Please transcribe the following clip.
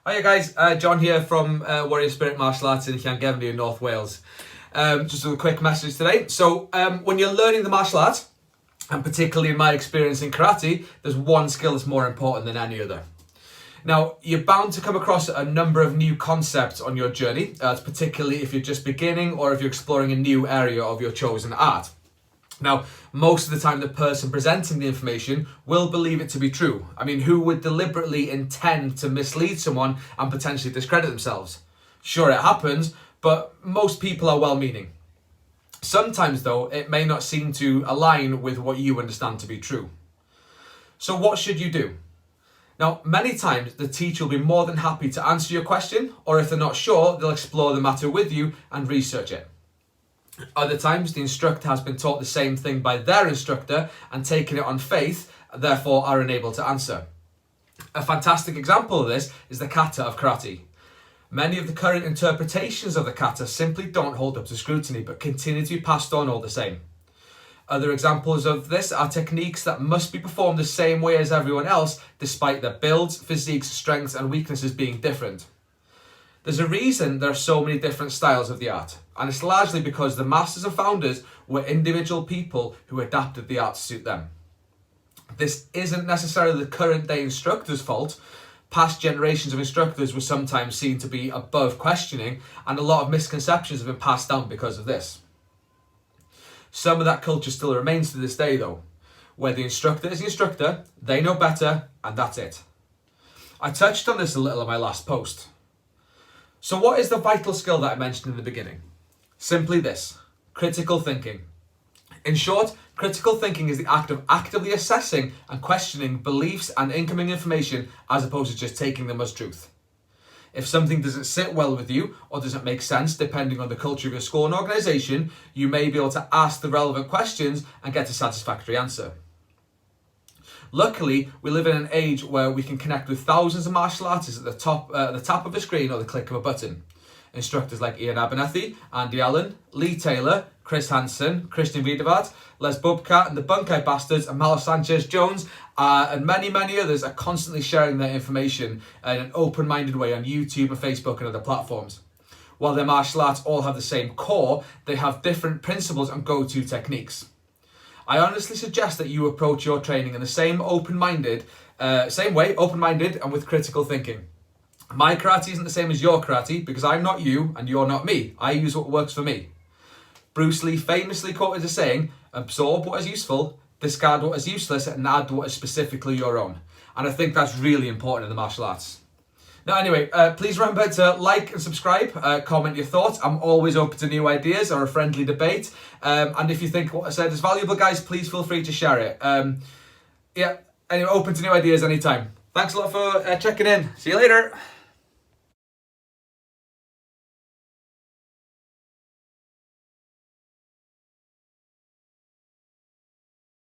Hiya guys, John here from Warrior Spirit Martial Arts in Llangefni in North Wales. Just a quick message today. So when you're learning the martial art, and particularly in my experience in karate, there's one skill that's more important than any other. Now, you're bound to come across a number of new concepts on your journey, particularly if you're just beginning or if you're exploring a new area of your chosen art. Now, most of the time the person presenting the information will believe it to be true. I mean, who would deliberately intend to mislead someone and potentially discredit themselves? Sure, it happens, but most people are well-meaning. Sometimes, though, it may not seem to align with what you understand to be true. So what should you do? Now, many times the teacher will be more than happy to answer your question, or if they're not sure, they'll explore the matter with you and research it. Other times, the instructor has been taught the same thing by their instructor and taken it on faith, therefore are unable to answer. A fantastic example of this is the Kata of Karate. Many of the current interpretations of the kata simply don't hold up to scrutiny, but continue to be passed on all the same. Other examples of this are techniques that must be performed the same way as everyone else, despite their builds, physiques, strengths, and weaknesses being different. There's a reason there are so many different styles of the art, and it's largely because the masters and founders were individual people who adapted the art to suit them. This isn't necessarily the current day instructor's fault. Past generations of instructors were sometimes seen to be above questioning, and a lot of misconceptions have been passed down because of this. Some of that culture still remains to this day though, where the instructor is the instructor, they know better, and that's it. I touched on this a little in my last post. So what is the vital skill that I mentioned in the beginning? Simply this: critical thinking. In short, critical thinking is the act of actively assessing and questioning beliefs and incoming information as opposed to just taking them as truth. If something doesn't sit well with you or doesn't make sense depending on the culture of your school and organisation, you may be able to ask the relevant questions and get a satisfactory answer. Luckily, we live in an age where we can connect with thousands of martial artists at the tap of a screen or the click of a button. Instructors like Ian Abernethy, Andy Allen, Lee Taylor, Chris Hansen, Christian Wiedevaart, Les Bubka and the Bunkai Bastards, Amal Sanchez-Jones, and many, many others are constantly sharing their information in an open-minded way on YouTube and Facebook and other platforms. While their martial arts all have the same core, they have different principles and go-to techniques. I honestly suggest that you approach your training in the same way, open-minded and with critical thinking. My karate isn't the same as your karate because I'm not you and you're not me. I use what works for me. Bruce Lee famously quoted as saying, "Absorb what is useful, discard what is useless, and add what is specifically your own." And I think that's really important in the martial arts. Now anyway, please remember to like and subscribe, comment your thoughts. I'm always open to new ideas or a friendly debate. And if you think what I said is valuable, guys, please feel free to share it. Anyway, open to new ideas anytime. Thanks a lot for checking in. See you later.